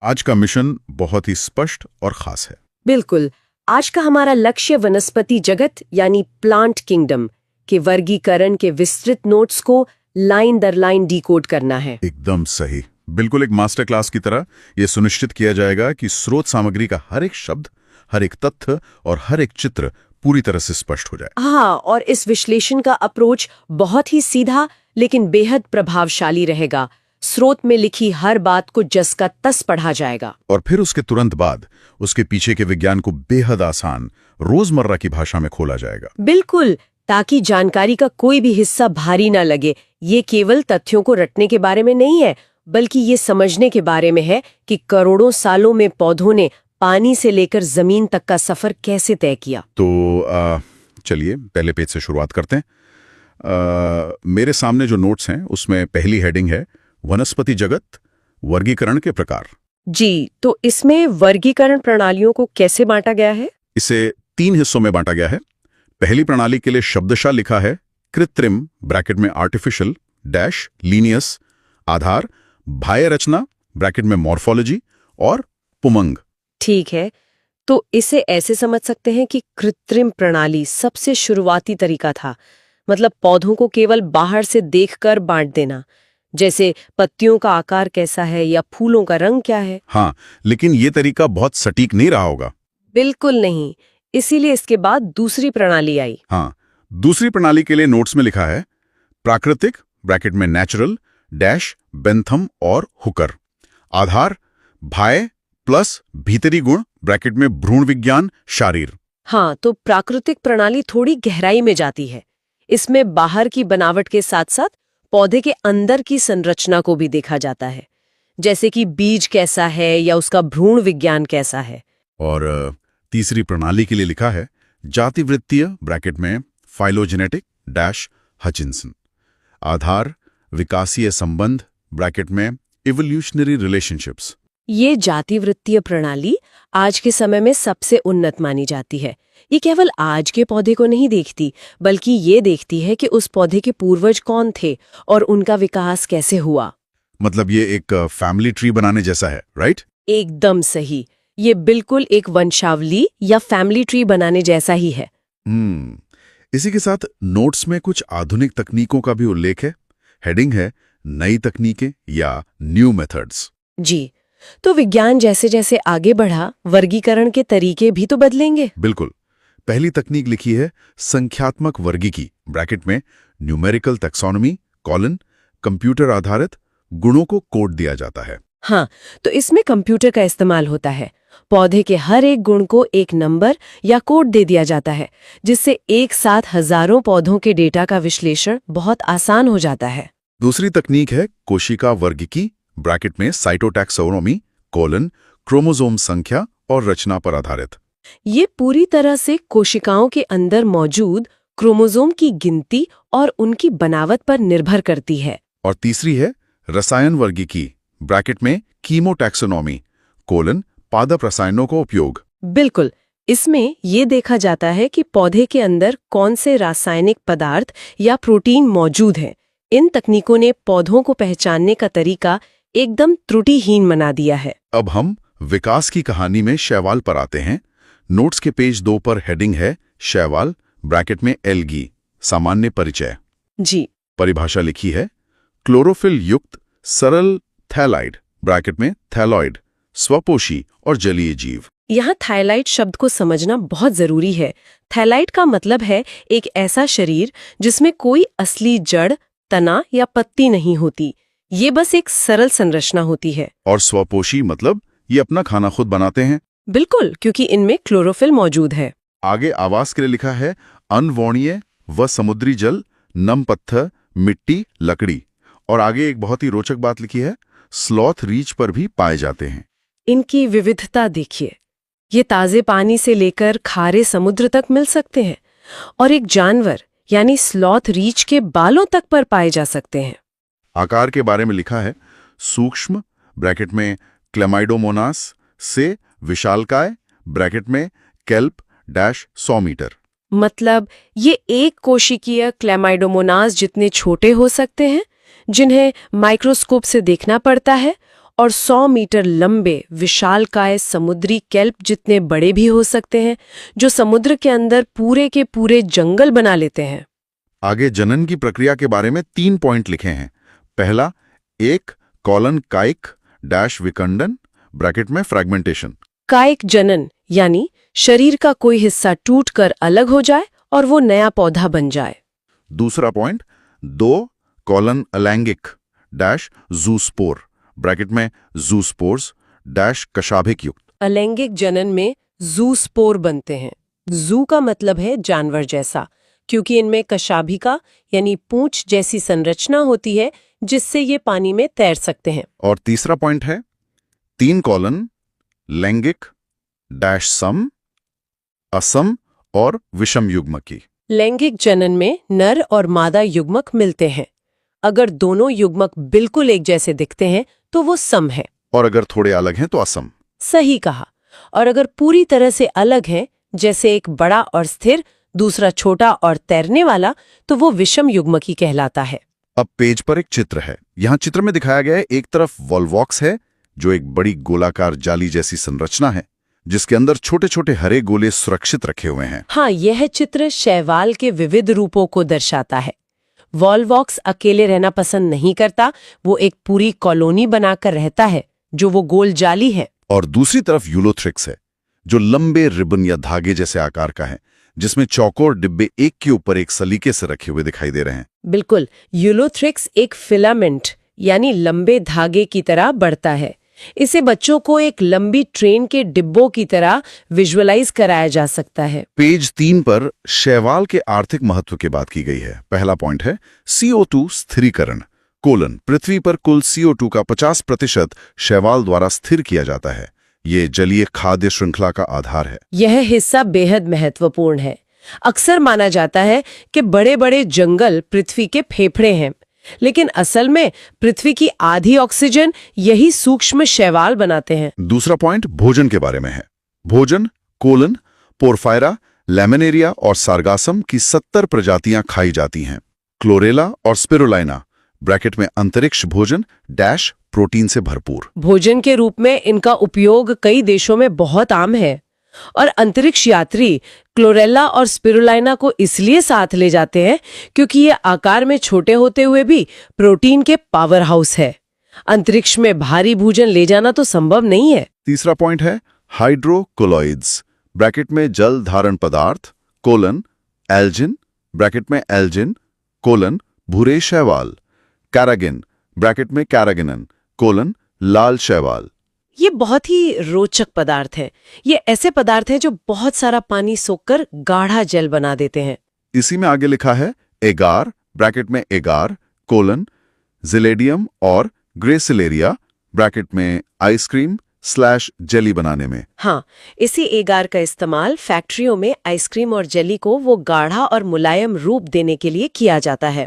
आज का मिशन बहुत ही स्पष्ट और खास है। बिल्कुल। आज का हमारा लक्ष्य वनस्पति जगत यानी प्लांट किंगडम के वर्गीकरण के विस्तृत नोट्स को लाइन दर लाइन डिकोड करना है। एकदम सही। बिल्कुल एक मास्टर क्लास की तरह यह सुनिश्चित किया जाएगा कि स्रोत सामग्री का हर एक शब्द, हर एक तथ्य और हर एक चित्र पूरी तरह से स्पष्ट हो जाए। हाँ, और इस विश्लेषण का अप्रोच बहुत ही सीधा लेकिन बेहद प्रभावशाली रहेगा। स्रोत में लिखी हर बात को जस का तस पढ़ा जाएगा और फिर उसके तुरंत बाद उसके पीछे के विज्ञान को बेहद आसान रोजमर्रा की भाषा में खोला जाएगा। बिल्कुल, ताकि जानकारी का कोई भी हिस्सा भारी ना लगे। ये केवल तथ्यों को रटने के बारे में नहीं है, बल्कि ये समझने के बारे में है कि करोड़ों सालों में पौधों ने पानी से लेकर जमीन तक का सफर कैसे तय किया। तो चलिए पहले पेज से शुरुआत करते हैं। मेरे सामने जो नोट्स हैं उसमें पहली हेडिंग है वनस्पति जगत, वर्गीकरण के प्रकार। जी, तो इसमें वर्गीकरण प्रणालियों को कैसे बांटा गया है? इसे 3 हिस्सों में बांटा गया है। पहली प्रणाली के लिए शब्दशः लिखा है कृत्रिम ब्रैकेट में आर्टिफिशियल डैश लीनियस, आधार, बाह्य रचना ब्रैकेट में मॉर्फोलॉजी और पुमंग। ठीक है, तो इसे ऐसे समझ सकते हैं कि कृत्रिम प्रणाली सबसे शुरुआती तरीका था, मतलब पौधों को केवल बाहर से देखकर बांट देना, जैसे पत्तियों का आकार कैसा है या फूलों का रंग क्या है। हाँ, लेकिन ये तरीका बहुत सटीक नहीं रहा होगा। बिल्कुल नहीं, इसीलिए इसके बाद दूसरी प्रणाली आई। हाँ, दूसरी प्रणाली के लिए नोट्स में लिखा है प्राकृतिक ब्रैकेट में नेचुरल डैश बेंथम और हुकर, आधार बाह्य प्लस भीतरी गुण ब्रैकेट में भ्रूण विज्ञान शारीर। हाँ, तो प्राकृतिक प्रणाली थोड़ी गहराई में जाती है। इसमें बाहर की बनावट के साथ साथ पौधे के अंदर की संरचना को भी देखा जाता है, जैसे कि बीज कैसा है या उसका भ्रूण विज्ञान कैसा है। और तीसरी प्रणाली के लिए लिखा है जातिवृत्तीय ब्रैकेट में फाइलोजेनेटिक डैश हचिंसन, आधार विकासीय संबंध ब्रैकेट में इवोल्यूशनरी रिलेशनशिप्स। ये जातिवृत्तीय प्रणाली आज के समय में सबसे उन्नत मानी जाती है। ये केवल आज के पौधे को नहीं देखती, बल्कि ये देखती है कि उस पौधे के पूर्वज कौन थे और उनका विकास कैसे हुआ। मतलब ये एक फैमिली ट्री बनाने जैसा है, राइट? एकदम सही, ये बिल्कुल एक वंशावली या फैमिली ट्री बनाने जैसा ही है। इसी के साथ नोट्स में कुछ आधुनिक तकनीकों का भी उल्लेख है। हेडिंग है नई तकनीकें या न्यू मेथड्स। जी, तो विज्ञान जैसे जैसे आगे बढ़ा, वर्गीकरण के तरीके भी तो बदलेंगे। बिल्कुल। पहली तकनीक लिखी है संख्यात्मक वर्गीकी ब्रैकेट में न्यूमेरिकल टैक्सोनॉमी कॉलन, कंप्यूटर आधारित गुणों को कोड दिया जाता है। हाँ, तो इसमें कंप्यूटर का इस्तेमाल होता है। पौधे के हर एक गुण को एक नंबर या कोड दे दिया जाता है, जिससे एक साथ हजारों पौधों के डेटा का विश्लेषण बहुत आसान हो जाता है। दूसरी तकनीक है कोशिका वर्गीकी ब्रैकेट में साइटोटैक्सोनॉमी कोलन, क्रोमोसोम संख्या और रचना पर आधारित। ये पूरी तरह से कोशिकाओं के अंदर मौजूद क्रोमोसोम की गिनती और उनकी बनावट पर निर्भर करती है। और तीसरी है रसायन वर्गीकी ब्रैकेट में कीमोटैक्सोनॉमी कोलन, पादप रसायनों का उपयोग। बिल्कुल, इसमें ये देखा जाता है कि पौधे के अंदर कौन से रासायनिक पदार्थ या प्रोटीन मौजूद हैं। इन तकनीकों ने पौधों को पहचानने का तरीका एकदम त्रुटिहीन बना दिया है। अब हम विकास की कहानी में शैवाल पर आते हैं। नोट्स के पेज 2 पर हेडिंग है शैवाल ब्रैकेट में एल्गी, सामान्य परिचय। जी, परिभाषा लिखी है क्लोरोफिल युक्त सरल थैलाइड ब्रैकेट में थैलॉइड, स्वपोषी और जलीय जीव। यहाँ थायलाइड शब्द को समझना बहुत जरूरी है। थायलाइड का मतलब है एक ऐसा शरीर जिसमें कोई असली जड़, तना या पत्ती नहीं होती। ये बस एक सरल संरचना होती है। और स्वपोषी मतलब ये अपना खाना खुद बनाते हैं। बिल्कुल, क्योंकि इनमें क्लोरोफिल मौजूद है। आगे आवास के लिए लिखा है अनवणीय व समुद्री जल, नम पत्थर, मिट्टी, लकड़ी। और आगे एक बहुत ही रोचक बात लिखी है स्लॉथ रीच पर भी पाए जाते हैं। इनकी विविधता देखिए, ये ताजे पानी से लेकर खारे समुद्र तक मिल सकते हैं और एक जानवर यानी स्लॉथ रीच के बालों तक पर पाए जा सकते हैं। आकार के बारे में लिखा है सूक्ष्म ब्रैकेट में क्लेमाइडोमोनास से विशालकाय ब्रैकेट में केल्प डैश 100 मीटर। मतलब ये एक कोशिकीय क्लेमाइडोमोनास जितने छोटे हो सकते हैं, जिन्हें माइक्रोस्कोप से देखना पड़ता है, और 100 मीटर लंबे विशालकाय समुद्री केल्प जितने बड़े भी हो सकते हैं, जो समुद्र के अंदर पूरे के पूरे जंगल बना लेते हैं। आगे जनन की प्रक्रिया के बारे में 3 पॉइंट लिखे हैं। पहला, एक कॉलन काइक डैश विखंडन ब्रैकेट में फ्रैगमेंटेशन। कायिक जनन यानी शरीर का कोई हिस्सा टूटकर अलग हो जाए और वो नया पौधा बन जाए। दूसरा पॉइंट, 2 कॉलन अलैंगिक डैश जूस्पोर ब्रैकेट में जूस्पोर्स डैश कशाभिक युक्त। अलैंगिक जनन में जू स्पोर बनते हैं। जू का मतलब है जानवर जैसा, क्योंकि इनमें कशाभिका यानी पूंछ जैसी संरचना होती है जिससे ये पानी में तैर सकते हैं। और तीसरा पॉइंट है 3 कॉलन लैंगिक डैश सम असम और विषम युग्मकी। लैंगिक जनन में नर और मादा युग्मक मिलते हैं। अगर दोनों युग्मक बिल्कुल एक जैसे दिखते हैं तो वो सम है, और अगर थोड़े अलग हैं तो असम। सही कहा। और अगर पूरी तरह से अलग हैं, जैसे एक बड़ा और स्थिर, दूसरा छोटा और तैरने वाला, तो वो विषम युग्मकी कहलाता है। अब पेज पर एक चित्र है। यहाँ चित्र में दिखाया गया है, एक तरफ वॉल्वॉक्स है जो एक बड़ी गोलाकार जाली जैसी संरचना है जिसके अंदर छोटे छोटे हरे गोले सुरक्षित रखे हुए हैं। हाँ, यह चित्र शैवाल के विविध रूपों को दर्शाता है। वॉल्वॉक्स अकेले रहना पसंद नहीं करता, वो एक पूरी कॉलोनी बनाकर रहता है जो वो गोल जाली है। और दूसरी तरफ यूलोथ्रिक्स है जो लंबे रिबन या धागे जैसे आकार का है, जिसमें चौकोर डिब्बे एक के ऊपर एक सलीके से रखे हुए दिखाई दे रहे हैं। बिल्कुल, यूलोथ्रिक्स एक फिलामेंट यानी लंबे धागे की तरह बढ़ता है। इसे बच्चों को एक लंबी ट्रेन के डिब्बों की तरह विजुअलाइज कराया जा सकता है। पेज 3 पर शैवाल के आर्थिक महत्व की बात की गई है। पहला पॉइंट है CO2 स्थिरीकरण कोलन। पृथ्वी पर कुल CO2 का 50% शैवाल द्वारा स्थिर किया जाता है। ये जलीय खाद्य श्रृंखला का आधार है। यह हिस्सा बेहद महत्वपूर्ण है। अक्सर माना जाता है कि बड़े बड़े जंगल पृथ्वी के फेफड़े हैं, लेकिन असल में पृथ्वी की आधी ऑक्सीजन यही सूक्ष्म शैवाल बनाते हैं। दूसरा पॉइंट भोजन के बारे में है। भोजन कोलन, पोरफायरा, लैमिनेरिया और सार्गासम की 70 प्रजातियां खाई जाती हैं। क्लोरेला और स्पिरुलाइना ब्रैकेट में अंतरिक्ष भोजन डैश प्रोटीन से भरपूर। भोजन के रूप में इनका उपयोग कई देशों में बहुत आम है, और अंतरिक्ष यात्री क्लोरेला और स्पिरुलाइना को इसलिए साथ ले जाते हैं क्योंकि ये आकार में छोटे होते हुए भी प्रोटीन के पावर हाउस है। अंतरिक्ष में भारी भोजन ले जाना तो संभव नहीं है। तीसरा पॉइंट है हाइड्रोकोलॉइड्स ब्रैकेट में जल धारण पदार्थ कोलन एल्जिन ब्रैकेट में एल्जिन कोलन भूरे शैवाल, कैरागिन ब्रैकेट में कैरागिनन कोलन लाल शैवाल। ये बहुत ही रोचक पदार्थ हैं। ये ऐसे पदार्थ हैं जो बहुत सारा पानी सोखकर गाढ़ा जल बना देते हैं। इसी में आगे लिखा है एगार ब्रैकेट में एगार कोलन जिलेडियम और ग्रेसिलेरिया ब्रैकेट में आइसक्रीम / जेली बनाने में। हाँ, इसी एगार का इस्तेमाल फैक्ट्रियों में आइसक्रीम और जेली को वो गाढ़ा और मुलायम रूप देने के लिए किया जाता है।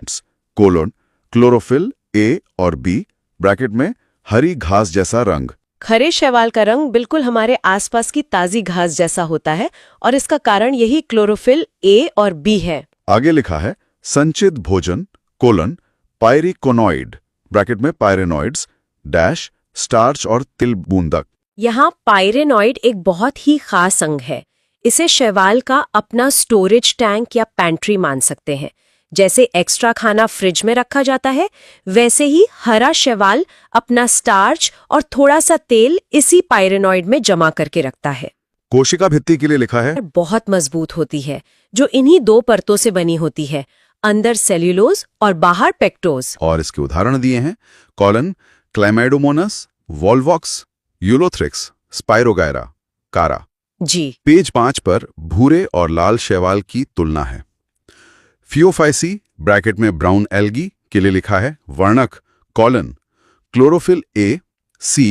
कोलन क्लोरोफिल A और B ब्रैकेट में हरी घास जैसा रंग। खरे शैवाल का रंग बिल्कुल हमारे आसपास की ताजी घास जैसा होता है, और इसका कारण यही क्लोरोफिल A और B है। आगे लिखा है संचित भोजन कोलन पायरिकोनॉइड ब्रैकेट में पायरेनॉइड्स डैश स्टार्च और तिल बूंदक। यहाँ पायरेनॉइड एक बहुत ही खास अंग है। इसे शैवाल का अपना स्टोरेज टैंक या पैंट्री मान सकते हैं। जैसे एक्स्ट्रा खाना फ्रिज में रखा जाता है, वैसे ही हरा शैवाल अपना स्टार्च और थोड़ा सा तेल इसी पायरेनॉइड में जमा करके रखता है। कोशिका भित्ति के लिए लिखा है बहुत मजबूत होती है, जो इन्हीं 2 परतों से बनी होती है, अंदर सेल्यूलोज और बाहर पेक्टोज। और इसके उदाहरण दिए हैं कॉलन क्लाइमेडोमोनस वॉल्वॉक्स यूलोथ्रिक्स स्पाइरोगायरा कारा। जी। पेज 5 पर भूरे और लाल शैवाल की तुलना है। फियोफाइसी ब्रैकेट में ब्राउन एल्गी के लिए लिखा है वर्णक colon chlorophyll A C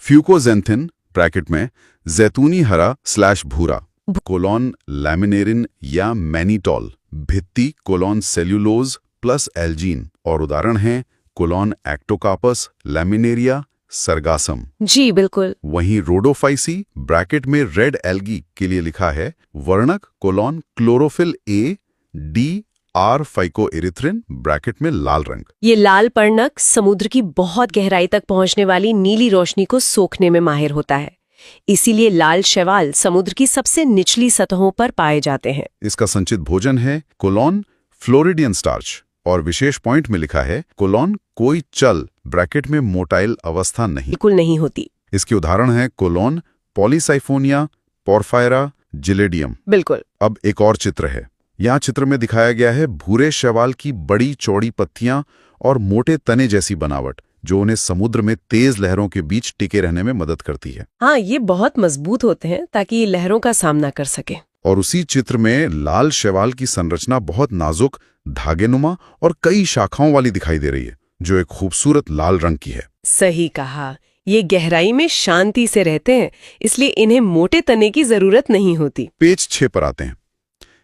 fucoxanthin bracket में जैतूनी हरा / भूरा कोलॉन लैमिनेरिन या मैनीटॉल भित्ति कोलॉन सेल्यूलोज + एल्जीन। और उदाहरण हैं कोलॉन एक्टोकार्पस लैमिनेरिया सरगासम। जी बिल्कुल। वहीं रोडोफाइसी ब्रैकेट में रेड एल्गी के लिए लिखा है वर्णक कोलॉन क्लोरोफिल A D आर फाइकोएरिथ्रिन ब्रैकेट में लाल रंग। ये लाल पर्णक समुद्र की बहुत गहराई तक पहुंचने वाली नीली रोशनी को सोखने में माहिर होता है। इसीलिए लाल शैवाल समुद्र की सबसे निचली सतहों पर पाए जाते हैं। इसका संचित भोजन है कोलोन फ्लोरिडियन स्टार्च, और विशेष पॉइंट में लिखा है कोलोन कोई चल ब्रैकेट में मोटाइल अवस्था नहीं, बिल्कुल नहीं होती। इसके उदाहरण है कोलोन पॉलीसाइफोनिया, पोरफायरा, जिलेडियम। बिल्कुल। अब एक और चित्र है। यहाँ चित्र में दिखाया गया है भूरे शैवाल की बड़ी चौड़ी पत्तियां और मोटे तने जैसी बनावट, जो उन्हें समुद्र में तेज लहरों के बीच टिके रहने में मदद करती है। हाँ, ये बहुत मजबूत होते हैं ताकि ये लहरों का सामना कर सके। और उसी चित्र में लाल शैवाल की संरचना बहुत नाजुक, धागेनुमा और कई शाखाओं वाली दिखाई दे रही है, जो एक खूबसूरत लाल रंग की है। सही कहा। ये गहराई में शांति से रहते हैं, इसलिए इन्हें मोटे तने की जरूरत नहीं होती। पेज 6 पर आते हैं।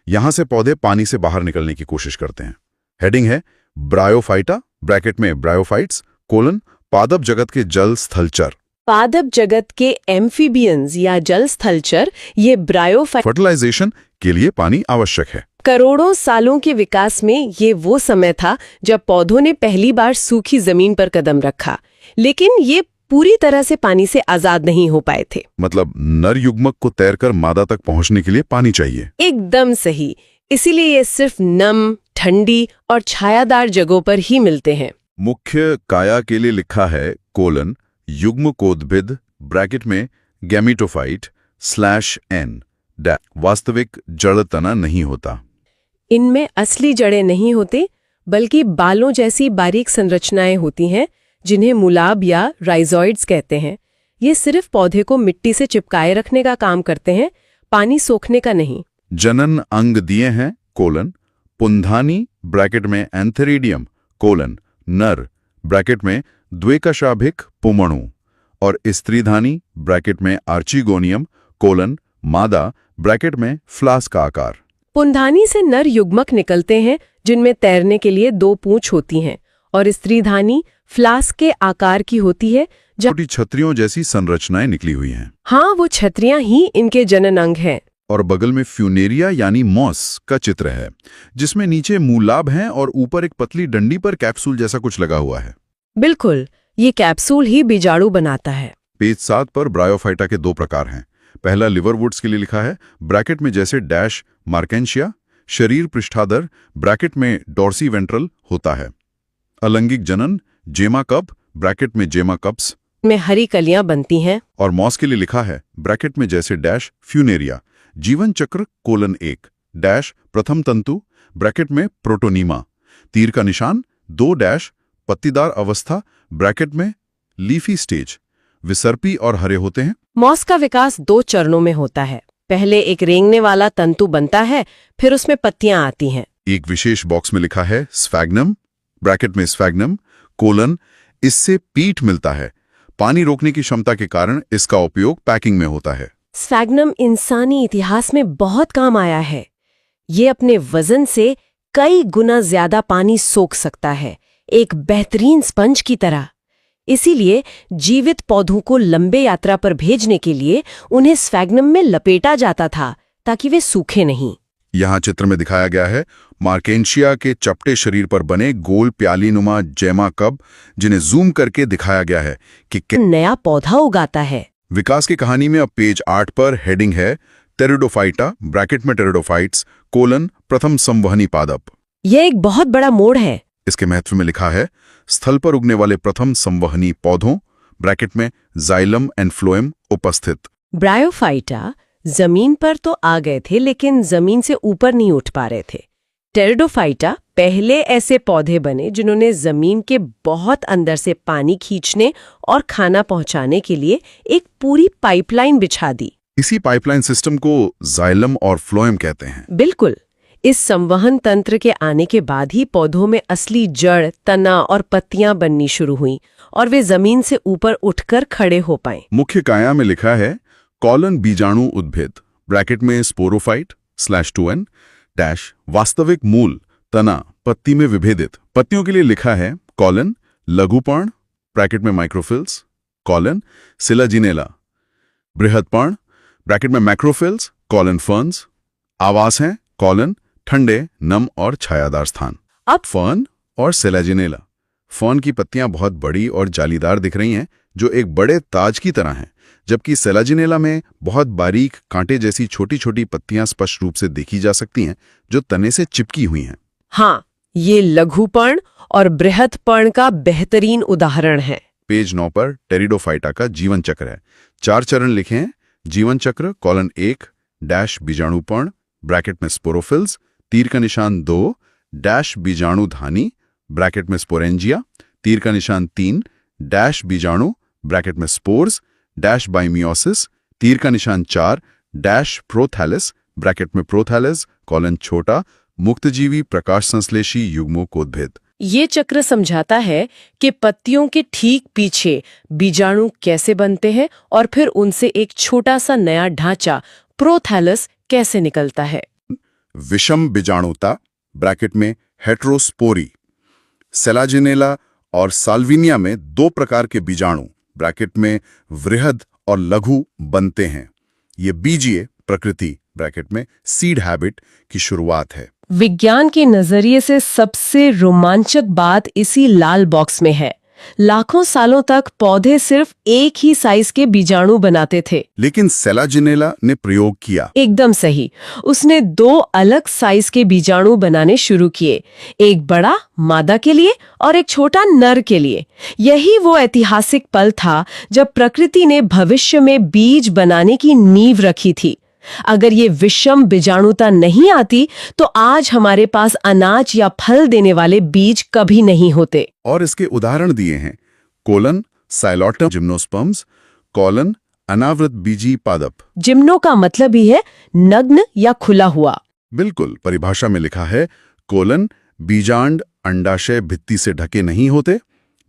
यहां से पौधे पानी से बाहर निकलने की कोशिश करते हैं। हेडिंग है ब्रायोफाइटा ब्रैकेट में ब्रायोफाइट्स कोलन पादप जगत के जल स्थलचर। पादप जगत के एम्फीबियंस या जल स्थलचर ये ब्रायोफाइट। फर्टिलाइजेशन के लिए पानी आवश्यक है। करोड़ों सालों के विकास में ये वो समय था जब पौधों ने पहली बार सूखी जमीन पर कदम रखा, लेकिन ये पूरी तरह से पानी से आजाद नहीं हो पाए थे। मतलब नर युग्मक को तैरकर मादा तक पहुंचने के लिए पानी चाहिए। एकदम सही। इसीलिए ये सिर्फ नम, ठंडी और छायादार जगहों पर ही मिलते हैं। मुख्य काया के लिए लिखा है कोलन युग्मकोद्भिद ब्रैकेट में गैमेटोफाइट /n। वास्तविक जड़ तना नहीं होता। इनमें असली जड़ें नहीं होती, बल्कि बालों जैसी बारीक संरचनाएं होती हैं, जिन्हें मुलाब या राइजॉइड्स कहते हैं। ये सिर्फ पौधे को मिट्टी से चिपकाए रखने का काम करते हैं, पानी सोखने का नहीं। जनन अंग दिए हैं कोलन पुंधानी ब्रैकेट में एंथेरिडियम कोलन नर ब्रैकेट में द्वेकशाभिक पुमणु, और स्त्रीधानी ब्रैकेट में आर्चिगोनियम कोलन मादा ब्रैकेट में फ्लास्क का आकार। पुंधानी से नर युग्मक निकलते हैं, जिनमें तैरने के लिए 2 पूंछ होती हैं, और स्त्रीधानी फ्लास्क के आकार की होती है, छोटी छतरियों जैसी संरचनाएं निकली हुई हैं। हाँ, वो छतरियां ही इनके जनन अंग हैं। और बगल में फ्यूनेरिया यानी मॉस का चित्र है, जिसमें नीचे मूलाभ हैं और ऊपर एक पतली डंडी पर कैप्सूल जैसा कुछ लगा हुआ है। बिल्कुल, ये कैप्सूल ही बीजाणु बनाता है। पेज 7 पर ब्रायोफाइटा के 2 प्रकार हैं। पहला लिवरवुड्स के लिए लिखा है ब्रैकेट में जैसे डैश मार्केंशिया, शरीर पृष्ठाधर ब्रैकेट में डॉर्सी वेंट्रल होता है। अलैंगिक जनन जेमा कप ब्रैकेट में जेमा कप्स में हरी कलियां बनती हैं। और मॉस के लिए लिखा है ब्रैकेट में जैसे डैश फ्यूनेरिया जीवन चक्र कोलन 1 डैश प्रथम तंतु ब्रैकेट में प्रोटोनीमा, तीर का निशान 2 डैश पत्तीदार अवस्था ब्रैकेट में लीफी स्टेज, विसर्पी और हरे होते हैं। मॉस का विकास 2 चरणों में होता है। पहले एक रेंगने वाला तंतु बनता है, फिर उसमें पत्तियां आती हैं। एक विशेष बॉक्स में लिखा है स्फैग्नम ब्रैकेट में स्फैग्नम कोलन इससे पीठ मिलता है। पानी रोकने की क्षमता के कारण इसका उपयोग पैकिंग में होता है। स्फैग्नम इंसानी इतिहास में बहुत काम आया है। ये अपने वजन से कई गुना ज्यादा पानी सोख सकता है, एक बेहतरीन स्पंज की तरह। इसीलिए जीवित पौधों को लंबे यात्रा पर भेजने के लिए उन्हें स्फैग्नम में लपेटा जाता था, ताकि वे सूखे नहीं। यहाँ चित्र में दिखाया गया है मार्केंशिया के चपटे शरीर पर बने गोल प्यालीनुमा जेमा कप, जिन्हें जूम करके दिखाया गया है कि नया पौधा उगाता है। विकास की कहानी में अब पेज 8 पर हेडिंग है टेरिडोफाइटा ब्रैकेट में टेरिडोफाइट्स कोलन प्रथम संवहनी पादप। यह एक बहुत बड़ा मोड़ है। इसके महत्व में लिखा है स्थल पर उगने वाले प्रथम संवहनी पौधों ब्रैकेट में जाइलम एंड फ्लोएम उपस्थित। ब्रायोफाइटा जमीन पर तो आ गए थे, लेकिन जमीन से ऊपर नहीं उठ पा रहे थे। टेरिडोफाइटा पहले ऐसे पौधे बने जिन्होंने जमीन के बहुत अंदर से पानी खींचने और खाना पहुंचाने के लिए एक पूरी पाइपलाइन बिछा दी। इसी पाइपलाइन सिस्टम को जाइलम और फ्लोएम कहते हैं। बिल्कुल। इस संवहन तंत्र के आने के बाद ही पौधों में असली जड़, तना और पत्तियां बननी शुरू हुई और वे जमीन से ऊपर उठकर खड़े हो पाए। मुख्य काया में लिखा है कॉलन बीजाणु उद्भिद ब्रैकेट में स्पोरोफाइट /2n डैश वास्तविक मूल तना पत्ती में विभेदित। पत्तियों के लिए लिखा है कॉलन लघुपर्ण ब्रैकेट में माइक्रोफिल्स कॉलन सिलाजिनेला, बृहदपर्ण ब्रैकेट में मैक्रोफिल्स कॉलन फर्न्स। आवास हैं कॉलन ठंडे, नम और छायादार स्थान। अब फर्न और सेलाजिनेला। फर्न की पत्तियां बहुत बड़ी और जालीदार दिख रही हैं, जो एक बड़े ताज की तरह हैं, जबकि सेलाजिनेला में बहुत बारीक कांटे जैसी छोटी छोटी पत्तियां स्पष्ट रूप से देखी जा सकती हैं, जो तने से चिपकी हुई हैं। हाँ, ये लघुपर्ण और बृहत्पर्ण का बेहतरीन उदाहरण है। पेज 9 पर टेरिडोफाइटा का जीवन चक्र है। 4 चरण लिखे हैं। जीवन चक्र: कॉलन 1 डैश बीजाणुपर्ण ब्रैकेट में स्पोरोफिल्स, तीर का निशान 2 डैश बीजाणुधानी ब्रैकेट में स्पोरेंजिया, तीर का निशान 3 डैश बीजाणु ब्रैकेट में स्पोर्स डैश बाइमियोसिस, तीर का निशान 4 डैश प्रोथैलिस ब्रैकेट में प्रोथैलिस कॉलन छोटा मुक्तजीवी प्रकाश संश्लेषी युग्मोकोद्भिद। ये चक्र समझाता है कि पत्तियों के ठीक पीछे बीजाणु कैसे बनते हैं और फिर उनसे एक छोटा सा नया ढांचा प्रोथैलस कैसे निकलता है। विषम बीजाणुता ब्रैकेट में हेट्रोस्पोरी। सेलाजिनेला और साल्विनिया में 2 प्रकार के बीजाणु ब्रैकेट में वृहद और लघु बनते हैं। ये बीजीय प्रकृति ब्रैकेट में सीड हैबिट की शुरुआत है। विज्ञान के नजरिए से सबसे रोमांचक बात इसी लाल बॉक्स में है। लाखों सालों तक पौधे सिर्फ एक ही साइज के बीजाणु बनाते थे, लेकिन सेलाजिनेला ने प्रयोग किया। एकदम सही। उसने 2 अलग साइज के बीजाणु बनाने शुरू किए, एक बड़ा मादा के लिए और एक छोटा नर के लिए। यही वो ऐतिहासिक पल था जब प्रकृति ने भविष्य में बीज बनाने की नींव रखी थी। अगर ये विषम बीजाणुता नहीं आती तो आज हमारे पास अनाज या फल देने वाले बीज कभी नहीं होते। और इसके उदाहरण दिए हैं: कोलन साइलोटम जिम्नोस्पर्म्स, कोलन अनावृत बीजी पादप। जिम्नो का मतलब ही है नग्न या खुला हुआ। बिल्कुल, परिभाषा में लिखा है कोलन बीजांड अंडाशय भित्ति से ढके नहीं होते,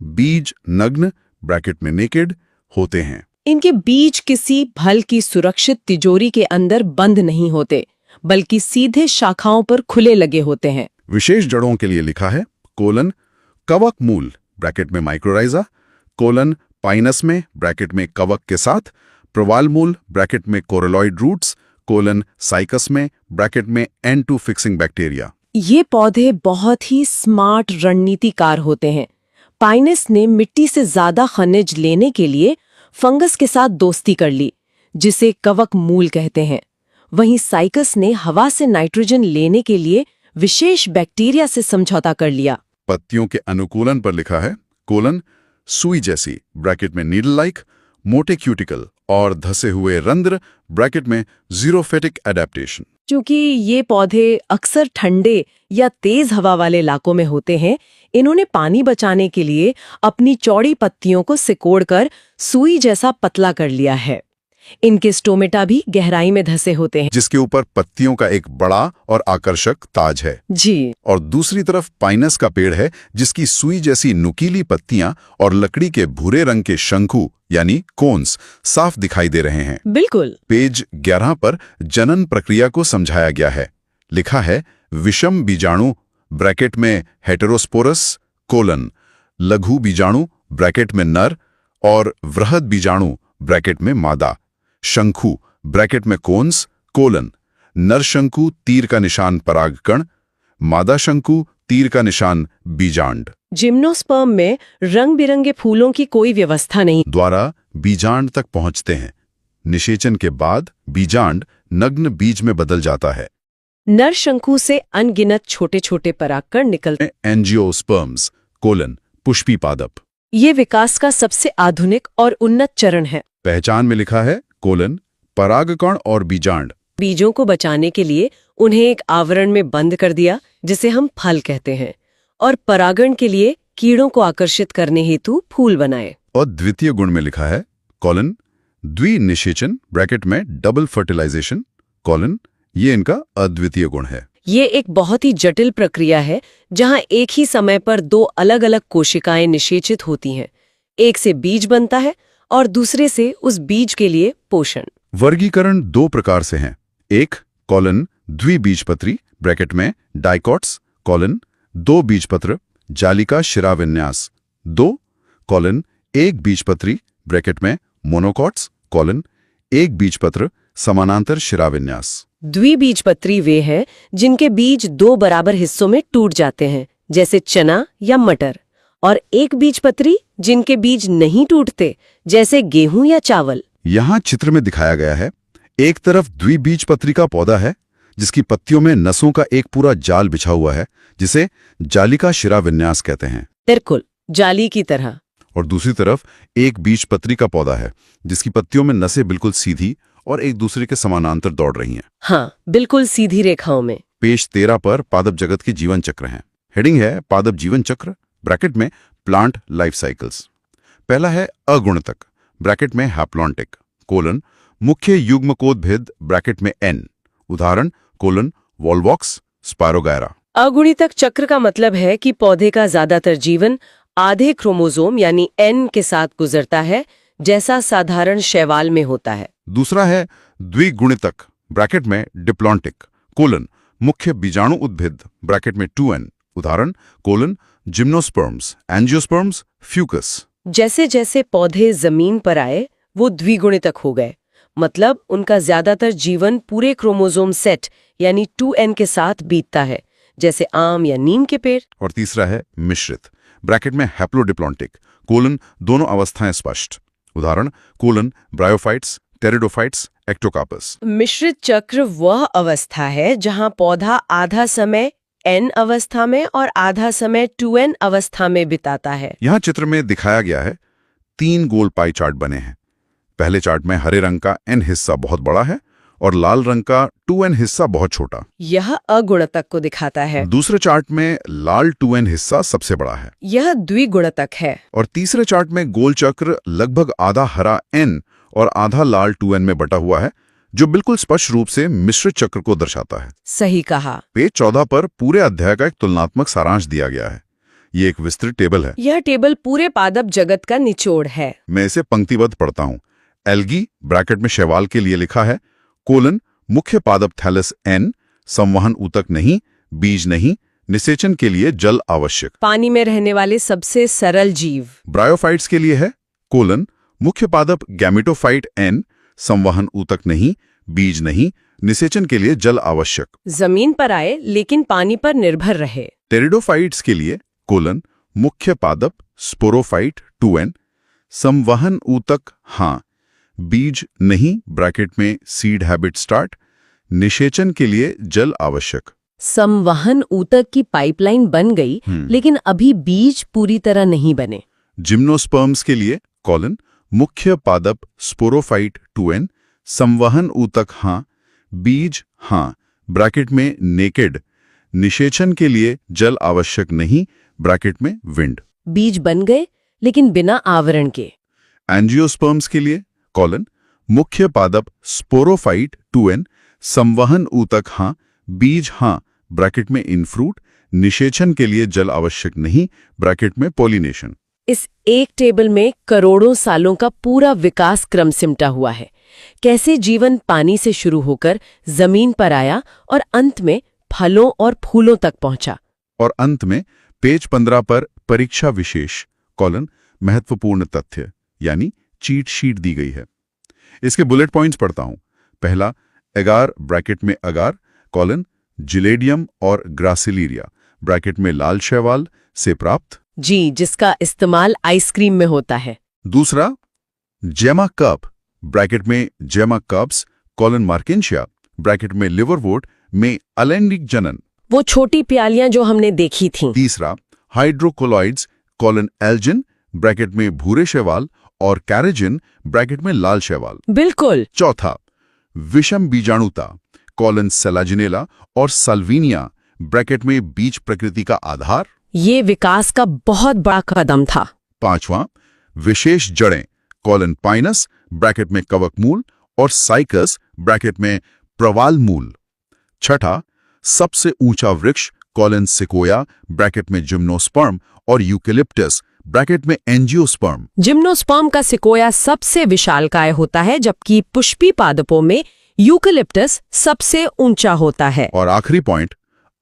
बीज नग्न ब्रैकेट में नेकेड होते हैं। इनके बीज किसी फल की सुरक्षित तिजोरी के अंदर बंद नहीं होते, बल्कि सीधे शाखाओं पर खुले लगे होते हैं। विशेष जड़ों के लिए लिखा है कोलन कवक मूल ब्रैकेट में माइक्रोराइजा, कोलन पाइनस में ब्रैकेट में कवक के साथ, प्रवाल मूल ब्रैकेट में कोरोलॉइड रूट्स, कोलन साइकस में ब्रैकेट में N2 फिक्सिंग बैक्टीरिया। ये पौधे बहुत ही स्मार्ट रणनीतिकार होते हैं। पाइनस ने मिट्टी से ज्यादा खनिज लेने के लिए फंगस के साथ दोस्ती कर ली, जिसे कवक मूल कहते हैं। वहीं साइकस ने हवा से नाइट्रोजन लेने के लिए विशेष बैक्टीरिया से समझौता कर लिया। पत्तियों के अनुकूलन पर लिखा है कोलन सुई जैसी ब्रैकेट में नीडल लाइक, मोटे क्यूटिकल और धसे हुए रंध्र ब्रैकेट में जीरोफेटिक एडेप्टेशन। क्योंकि ये पौधे अक्सर ठंडे या तेज हवा वाले इलाकों में होते हैं, इन्होंने पानी बचाने के लिए अपनी चौड़ी पत्तियों को सिकोड़कर सुई जैसा पतला कर लिया है। इनके स्टोमेटा भी गहराई में धसे होते हैं, जिसके ऊपर पत्तियों का एक बड़ा और आकर्षक ताज है जी। और दूसरी तरफ पाइनस का पेड़ है, जिसकी सुई जैसी नुकीली पत्तियां और लकड़ी के भूरे रंग के शंकु यानी कोन्स साफ दिखाई दे रहे हैं। बिल्कुल। पेज 11 पर जनन प्रक्रिया को समझाया गया है। लिखा है विषम बीजाणु ब्रैकेट में हेटेरोस्पोरस कोलन, लघु बीजाणु ब्रैकेट में नर और वृहद बीजाणु ब्रैकेट में मादा, शंकु ब्रैकेट में कोन्स कोलन, नर शंकु तीर का निशान परागकण, मादा शंकु तीर का निशान बीजांड। जिम्नोस्पर्म में रंग बिरंगे फूलों की कोई व्यवस्था नहीं, द्वारा बीजांड तक पहुंचते हैं। निषेचन के बाद बीजांड नग्न बीज में बदल जाता है। नर शंकु से अनगिनत छोटे छोटे परागकण निकलते। एंजियोस्पर्म्स कोलन पुष्पी पादप। ये विकास का सबसे आधुनिक और उन्नत चरण है। पहचान में लिखा है कोलन परागकण और बीजांड। बीजों को बचाने के लिए उन्हें एक आवरण में बंद कर दिया, जिसे हम फल कहते हैं, और परागण के लिए कीड़ों को आकर्षित करने हेतु फूल बनाए। और द्वितीय गुण में लिखा है कोलन द्विनिषेचन ब्रैकेट में डबल फर्टिलाइजेशन कोलन, ये इनका अद्वितीय गुण है। ये एक बहुत ही जटिल प्रक्रिया है, जहां एक ही समय पर 2 अलग-अलग कोशिकाएं निषेचित होती हैं। एक से बीज बनता है और दूसरे से उस बीज के लिए पोषण। वर्गीकरण 2 प्रकार से हैं। एक कोलन द्विबीजपत्री ब्रैकेट में डाइकॉट्स कोलन 2 बीजपत्र जालिका शिराविन्यास, 2 कोलन 1 बीजपत्री ब्रैकेट में मोनोकॉट्स कोलन 1 बीजपत्र समानांतर शिराविन्यास। द्विबीजपत्री वे हैं जिनके बीज दो बराबर हिस्सों में टूट जाते हैं, जैसे चना या मटर, और एक बीजपत्री जिनके बीज नहीं टूटते, जैसे गेहूं या चावल। यहाँ चित्र में दिखाया गया है, एक तरफ द्विबीजपत्री का पौधा है जिसकी पत्तियों में नसों का एक पूरा जाल बिछा हुआ है, जिसे जालिका शिरा विन्यास कहते हैं। बिल्कुल, जाली की तरह। और दूसरी तरफ एक बीजपत्री का पौधा है जिसकी पत्तियों में नसें बिल्कुल सीधी और एक दूसरे के समानांतर दौड़ रही हैं। हाँ, बिल्कुल सीधी रेखाओं में। पेज 13 पर पादप जगत के जीवन चक्र हैं। हेडिंग है पादप जीवन चक्र, ब्रैकेट में प्लांट लाइफ साइकिल्स। पहला है अगुणतक, ब्रैकेट में हैप्लॉन्टिक, कोलन मुख्य युग्मकोद्भिद, ब्रैकेट में एन, उदाहरण कोलन वॉल्वॉक्स, स्पायरोगायरा। अगुणितक चक्र का मतलब है कि पौधे का ज्यादातर जीवन आधे क्रोमोसोम यानी एन के साथ गुजरता है, जैसा साधारण शैवाल में होता है। दूसरा है द्विगुणितक, ब्रैकेट में डिप्लॉन्टिक, कोलन मुख्य बीजाणु उद्भिद, ब्रैकेट में 2n, उदाहरण कोलन जिम्नोस्पर्म्स, एंजियोस्पर्म्स, फ्यूकस। जैसे जैसे पौधे जमीन पर आए वो द्विगुणितक हो गए, मतलब उनका ज्यादातर जीवन पूरे क्रोमोसोम सेट यानी 2n के साथ बीतता है, जैसे आम या नीम के पेड़। और तीसरा है मिश्रित, ब्रैकेट में हैप्लोडिप्लॉन्टिक, कोलन दोनों अवस्थाएं स्पष्ट, उदाहरण कोलन ब्रायोफाइट्स, टेरिडोफाइट्स, एक्टोकार्पस। मिश्रित चक्र वह अवस्था है जहां पौधा आधा समय n अवस्था में और आधा समय 2n अवस्था में बिताता है। यहाँ चित्र में दिखाया गया है 3 गोल पाई चार्ट बने हैं। पहले चार्ट में हरे रंग का n हिस्सा बहुत बड़ा है और लाल रंग का 2n हिस्सा बहुत छोटा। यह अगुणतक को दिखाता है। दूसरे चार्ट में लाल 2n हिस्सा सबसे बड़ा है। यह द्विगुणतक है। और तीसरे चार्ट में गोल चक्र लगभग आधा हरा n और आधा लाल 2n में बटा हुआ है, जो बिल्कुल स्पष्ट रूप से मिश्रित चक्र को दर्शाता है। सही कहा। पेज 14 पर पूरे अध्याय का एक तुलनात्मक सारांश दिया गया है। ये एक विस्तृत टेबल है। यह टेबल पूरे पादप जगत का निचोड़ है। मैं इसे पंक्तिबद्ध पढ़ता हूँ। एल्गी, ब्रैकेट में शैवाल के लिए लिखा है, कोलन मुख्य पादप थैलस n, संवहन ऊतक नहीं, बीज नहीं, निषेचन के लिए जल आवश्यक। पानी में रहने वाले सबसे सरल जीव। ब्रायोफाइट्स के लिए है, कोलन मुख्य पादप गैमेटोफाइट n, संवहन ऊतक नहीं, बीज नहीं, निषेचन के लिए जल आवश्यक। जमीन पर आए लेकिन पानी पर निर्भर रहे। टेरिडोफाइट्स के लिए कोलन मुख्य पादप स्पोरोफाइट 2n, संवहन ऊतक हाँ, बीज नहीं, ब्रैकेट में सीड हैबिट स्टार्ट, निषेचन के लिए जल आवश्यक। संवहन ऊतक की पाइपलाइन बन गई, लेकिन अभी बीज पूरी तरह नहीं बने। जिम्नोस्पर्म्स के लिए कोलन मुख्य पादप स्पोरोफाइट 2n, संवहन ऊतक हाँ, बीज हाँ, ब्रैकेट में नेकेड, निषेचन के लिए जल आवश्यक नहीं, ब्रैकेट में विंड। बीज बन गए लेकिन बिना आवरण के। एंजियोस्पर्म्स के लिए कोलन मुख्य पादप स्पोरोफाइट 2n, संवहन ऊतक हाँ, बीज हाँ, ब्रैकेट में इनफ्रूट, निषेचन के लिए जल आवश्यक नहीं, ब्रैकेट में पॉलिनेशन। इस एक टेबल में करोड़ों सालों का पूरा विकास क्रम सिमटा हुआ है। कैसे जीवन पानी से शुरू होकर जमीन पर आया और अंत में फलों और फूलों तक पहुंचा। और अंत में पेज 15 पर परीक्षा विशेष कोलन महत्वपूर्ण तथ्य यानी चीट शीट दी गई है। इसके बुलेट पॉइंट्स पढ़ता हूं। पहला, एगार, ब्रैकेट में अगार, कोलन जिलेडियम और ग्रासिलीरिया, ब्रैकेट में लाल शैवाल से प्राप्त, जी, जिसका इस्तेमाल आइसक्रीम में होता है। दूसरा, जेमा कप, ब्रैकेट में जेमा कप्स, कोलन मार्केंशिया, ब्रैकेट में लिवरवोट में अलैंगिक जनन, वो छोटी प्यालियां जो हमने देखी थीं। तीसरा, हाइड्रोकोलॉइड्स, कोलन एल्जिन, ब्रैकेट में भूरे शैवाल और कैरेजिन, ब्रैकेट में लाल शैवाल। बिल्कुल। चौथा, विषम बीजाणुता, कोलन सेलाजिनेला और सल्वीनिया, ब्रैकेट में बीज प्रकृति का आधार। ये विकास का बहुत बड़ा कदम था। पांचवां, विशेष जड़ें, कोलन पाइनस, ब्रैकेट में कवक मूल और साइकस, ब्रैकेट में प्रवाल मूल। छठा, सबसे ऊंचा वृक्ष, कोलन सिकोया, ब्रैकेट में जिम्नोस्पर्म और यूकेलिप्टस, ब्रैकेट में एंजियोस्पर्म। जिम्नोस्पर्म का सिकोया सबसे विशालकाय होता है, जबकि पुष्पी पादपों में यूकेलिप्टस सबसे ऊंचा होता है। और आखिरी पॉइंट,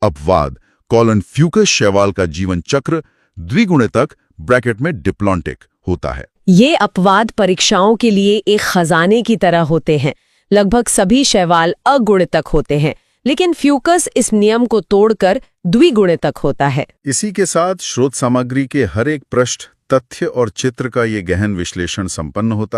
अपवाद, कोलन फ्यूकस शैवाल का जीवन चक्र द्विगुणितक, ब्रैकेट में डिप्लॉन्टिक होता है। ये अपवाद परीक्षाओं के लिए एक खजाने की तरह होते हैं। लगभग सभी शैवाल अगुणितक होते हैं, लेकिन फ्यूकस इस नियम को तोड़कर द्विगुणितक होता है। इसी के साथ स्रोत सामग्री के हर एक पृष्ठ, तथ्य और चित्र का ये गहन विश्लेषण संपन्न होता